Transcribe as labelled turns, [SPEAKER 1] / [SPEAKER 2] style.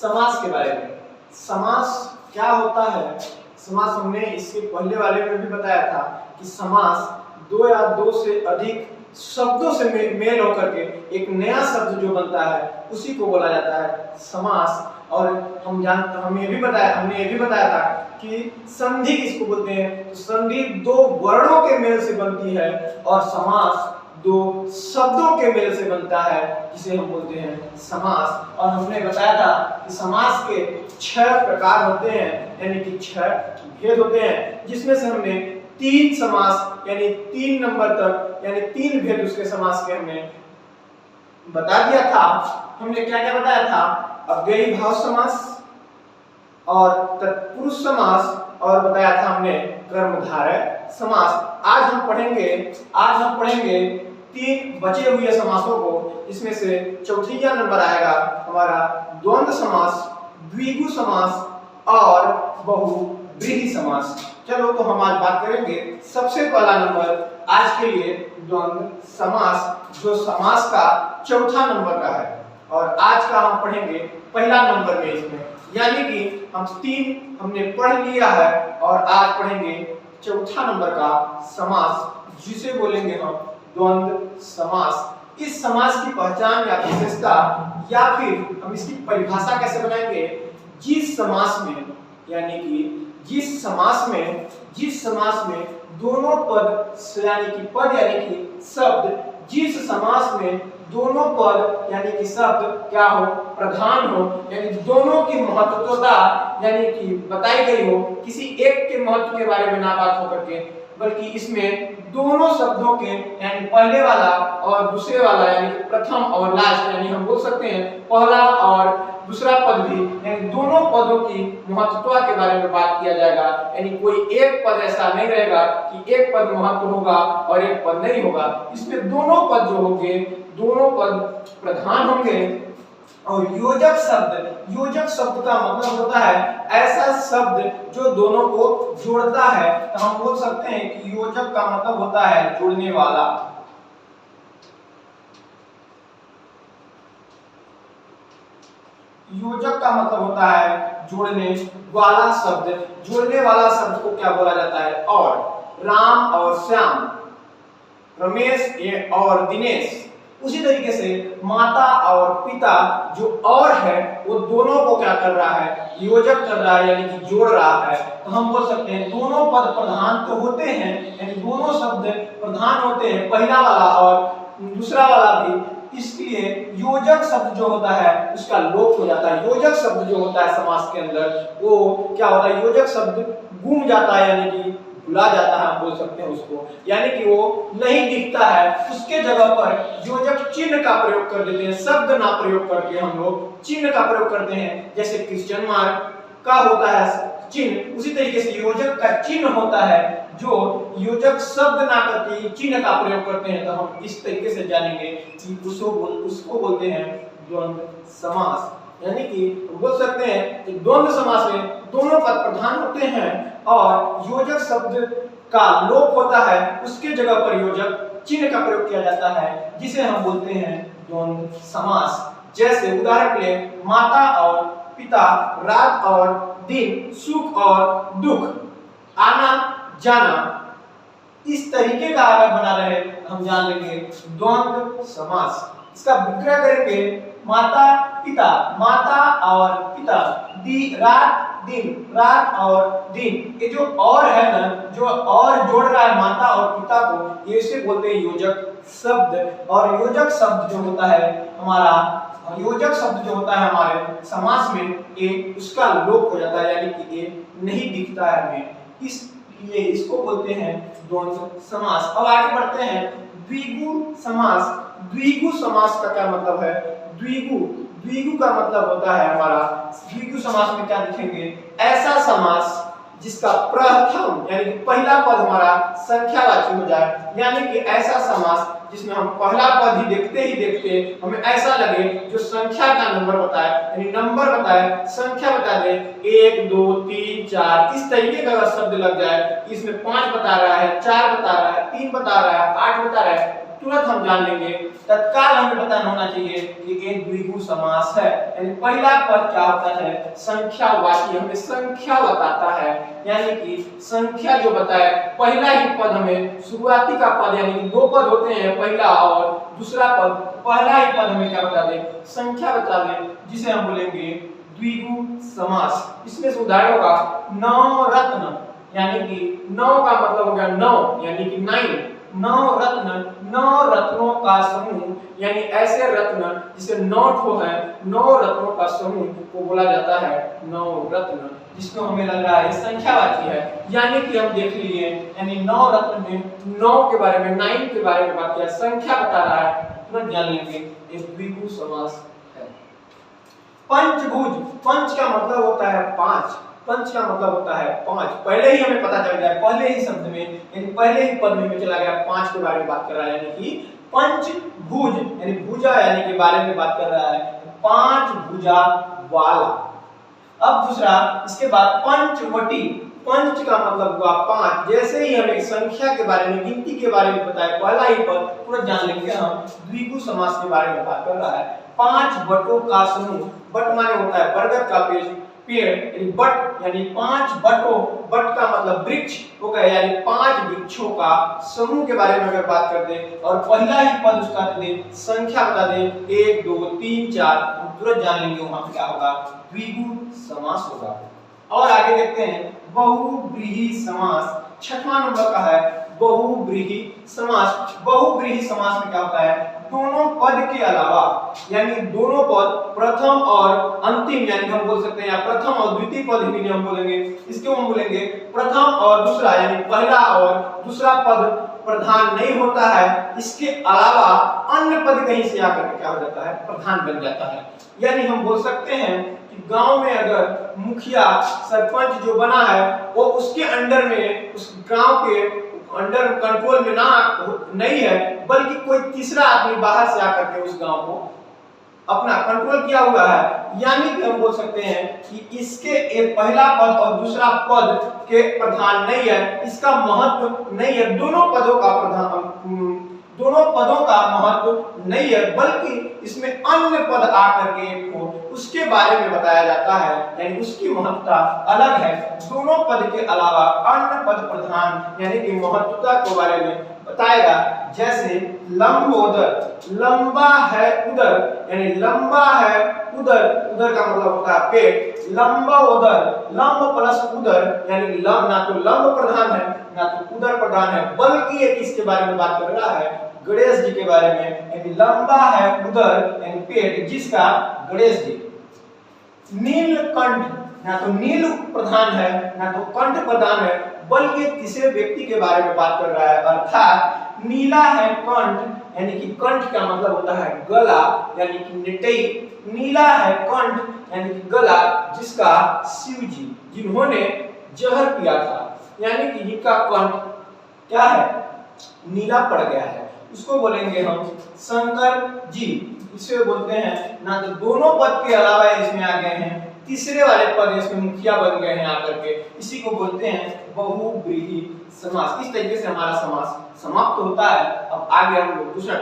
[SPEAKER 1] समास के बारे में। समास क्या होता है? समास हमने इसके पहले वाले में भी बताया था कि समास दो या दो से अधिक शब्दों से मेल होकर के एक नया शब्द जो बनता है उसी को बोला जाता है समास। और हमने ये भी बताया था कि संधि किसको बोलते हैं? तो संधि दो वर्णों के मेल से बनती है और समास दो शब्दों के मेल से बनता है, जिसे हम बोलते हैं समास। और हमने बताया था कि समास के 6 प्रकार होते हैं, यानी कि 6 भेद होते हैं, जिसमें से हमने 3 समास यानी 3 नंबर तक यानी 3 भेद उसके समास के हमने बता दिया था। हमने क्या क्या बताया था? अव्ययी भाव समास और तत्पुरुष समास और बताया था हमने कर्मधारय समास। आज हम पढ़ेंगे 3 बचे हुए समासों को, इसमें से चौथा नंबर आएगा हमारा द्वंद्व समास, द्विगु समास और बहुव्रीहि समास। चलो तो हम आज बात करेंगे सबसे पहला नंबर आज के लिए द्वंद्व समास, जो समास का चौथा नंबर का है। और आज का हम पढ़ेंगे पहला नंबर में इसमें, यानी कि हम 3 हमने पढ़ लिया है और आज पढ़ेंगे चौथा नंबर का समास, जिसे बोलेंगे हम द्वंद्व समास। इस समास की पहचान या विशेषता या फिर हम इसकी परिभाषा कैसे बनाएंगे? जिस समास में यानी कि जिस समास में दोनों पद यानी कि शब्द, जिस समास में दोनों पद यानी कि शब्द क्या हो? प्रधान हो, यानी दोनों की महत्वता यानी कि बताई गई हो, किसी एक के महत्व के बारे में ना बात हो करके, बल्कि इसमें दोनों शब्दों के यानी पहले वाला और दूसरे वाला यानी प्रथम और लास्ट, यानी हम बोल सकते हैं पहला और दूसरा पद भी, यानी दोनों पदों की महत्वता के बारे में बात किया जाएगा। यानी कोई एक पद ऐसा नहीं रहेगा कि एक पद महत्व होगा और एक पद नहीं होगा। इसमें दोनों पद जो होंगे, दोनों पद प्रधान होंगे। और योजक शब्द का मतलब होता है ऐसा शब्द जो दोनों को जोड़ता है। तो हम बोल सकते हैं कि योजक का मतलब होता है जोड़ने वाला। योजक का मतलब होता है जोड़ने वाला शब्द। जोड़ने वाला शब्द को क्या बोला जाता है? और राम और श्याम, रमेश और दिनेश। उसी तरीके से माता और पिता जो और है वो दोनों को क्या कर रहा है? योजक कर रहा है, यानी कि जोड़ रहा है। तो हम बोल सकते हैं दोनों पद प्रधान तो होते हैं, यानी दोनों शब्द प्रधान होते हैं, पहला वाला और दूसरा वाला भी। इसलिए योजक शब्द जो होता है उसका लोप हो जाता है। योजक शब्द जो होता है समास के अंदर वो क्या होता है? योजक शब्द गुम जाता है, यानी कि भुला जाता है, हम बोल सकते हैं उसको, यानी कि वो नहीं दिखता है। उसके जगह पर योजक चिन्ह का प्रयोग कर देते हैं, शब्द ना प्रयोग करके हम लोग चिन्ह का प्रयोग करते हैं। जैसे क्रिश्चियन मार्क का होता है चिन्ह, उसी तरीके से योजक का चिन्ह होता है, जो योजक शब्द ना करके चिन्ह का प्रयोग करते हैं। तो हम इस तरीके से जानेंगे कि उसको बोलते हैं द्वंद्व समास। यानी कि बोल सकते हैं कि द्वंद्व समास में दोनों पद प्रधान होते हैं और योजक शब्द का लोप होता है, उसके जगह पर योजक चिन्ह का प्रयोग किया जाता है, जिसे हम बोलते हैं द्वंद्व समास। जैसे उदाहरण के लिए माता और पिता, रात और दिन, सुख और दुख, आना जाना, इस तरीके का अगर बना रहे हम जान लेंगे द्वंद्व समास। इसका विग्रह करेंगे माता पिता, माता और पिता, रात दिन, रात और दिन। ये जो और है ना, जो और जोड़ रहा है माता और पिता को, ये इसे बोलते हैं योजक शब्द। और योजक शब्द जो होता है हमारे समास में, ये उसका लोप हो जाता है, यानी कि ये नहीं दिखता है हमें, इसलिए इसको बोलते हैं द्वंद्व समास। अब आगे बढ़ते हैं द्विगु समास। द्विगु समास का क्या मतलब है? द्विगु का मतलब होता है हमारा, द्विगु समास में क्या लिखेंगे? ऐसा समास जिसका प्रथम यानी कि पहला पद हमारा संख्यावाची हो जाए, यानी कि ऐसा समास जिसमें हम पहला पद ही देखते हमें ऐसा लगे जो संख्या का नंबर बताए, यानी नंबर बताए, संख्या बता दे 1 2 3 4, इस तरीके का अगर शब्द लग जाए, इसमें 5 बता रहा है, 4 बता रहा है, 3 बता रहा है, 8 बता रहा है, तुरंत हम जान लेंगे, तत्काल हमें पता होना चाहिए कि एक द्विगु समास है। यानी पहला पद क्या होता है, संख्यावाची, हमें संख्या बताता है, यानी कि संख्या जो बताए, पहला ही पद हमें शुरुआती का पद, यानी कि दो पद होते हैं, पहला और दूसरा पद, पहला ही पद हमें क्या बता दे, संख्या बता दे, जिसे हम बोलेंगे द्विगु समास। इसमें से उदाहरण होगा नवरत्न, यानी कि नौ का मतलब हो गया नौ, यानी कि 9, नवरत्न, नौ रत्नों का समूह, यानी ऐसे रत्न जिसे 9 ठो है, 9 रत्नों का समूह को बोला जाता है नवरत्न, जिसको हमें लग रहा है संख्यावाची है। यानी कि हम देख लिए, यानी 9 रत्न में 9 के बारे में, 9 के बारे में बात किया, संख्या बता रहा है, तुरंत जान लेंगे एक द्विगु समास है। पंचभुज, पंच का मतलब होता है 5, पंच का मतलब होता है 5, पहले ही हमें पता चल गया, पहले ही शब्द में, यानी पहले ही पद में चला गया, 5 के बारे में बात कर रहा है, यानी कि पंचभुज, यानी भुजा यानी के बारे में बात कर रहा है, 5 भुजा वाला। अब दूसरा, इसके बाद पंचवटी, पंच का मतलब हुआ 5, जैसे ही हमें संख्या के बारे में, गिनती के बारे में बताया, पहला ही पद तुरंत जान लेंगे हम द्विगु समास के बारे में बात कर रहा है। 5 बटों का समूह, बट माने होता है बरगद का पेड़, यानी बट, यानी 5 बटों, बट का मतलब वृक्ष हो गया, यानी 5 वृक्षों का समूह के बारे में अगर बात कर दे और पहला ही पद उसका दे, संख्या बता दे 1 2 3 4, हम तुरंत जान लेंगे वहां पे क्या होगा, द्विगु समास होगा। और आगे देखते हैं बहुव्रीहि समास, छठवां नंबर का है बहुव्रीहि समास। बहुव्रीहि समास में क्या होता है, दोनों पद के अलावा, यानी दोनों पद प्रथम और अंतिम, यानी हम बोल सकते हैं या प्रथम और द्वितीय पद भी हम बोलेंगे, इसको हम बोलेंगे प्रथम और दूसरा, यानी पहला और दूसरा पद प्रधान नहीं होता है, इसके अलावा अन्य पद कहीं से आकर के क्या हो जाता है, प्रधान बन जाता है। यानी हम बोल सकते हैं कि गांव में अगर मुखिया सरपंच जो बना है वो उसके अंडर में, उस गांव के अंडर कंट्रोल में ना नहीं है, बल्कि कोई तीसरा आदमी बाहर से आकर के उस गांव को अपना कंट्रोल किया हुआ है, यानी कि हम बोल सकते हैं कि इसके एक पहला पद और दूसरा पद के प्रधान नहीं है, इसका महत्व नहीं है, दोनों पदों का प्रधान, दोनों पदों का महत्व नहीं है, बल्कि इसमें अन्य पद आकर के को उसके बारे में बताया जाता है, यानी उसकी महत्ता अलग है। दोनों पद के अलावा अन्य पद प्रधान, यानी कि महत्वता के बारे में बताएगा। जैसे लंबोदर, लंबा है उदर, यानी लंबा है उदर, उदर का मतलब होता है पेट, लंबा उदर, लंब प्लस उदर, यानी लंब ना तो लंब प्रधान है ना तो उदर प्रधान है, बल्कि ये किसके बारे में बात कर रहा है, गणेश जी के बारे में, यानी लंबा है उदर यानी पेट जिसका, गणेश जी। नीलकंठ, ना तो नील प्रधान है ना तो कंठ प्रधान है, बल्कि तीसरे व्यक्ति के बारे में बात कर रहा है, अर्थात नीला है कंठ, यानी कि कंठ का मतलब होता है गला, यानी कि निटई, नीला है कंठ यानी कि गला जिसका शिव जी जिन्होंने जहर पिया था, यानी कि जिनका कंठ क्या है, नीला पड़ गया है, उसको बोलेंगे हम शंकर जी। इसे बोलते हैं, ना तो दोनों पद के अलावा इसमें आ गए हैं, तीसरे वाले पद इसमें मुखिया बन गए हैं आकर के, इसी को बोलते हैं बहुव्रीहि समास। इस तरीके से हमारा समास समाप्त होता है। अब आगे हम लोग दूसरा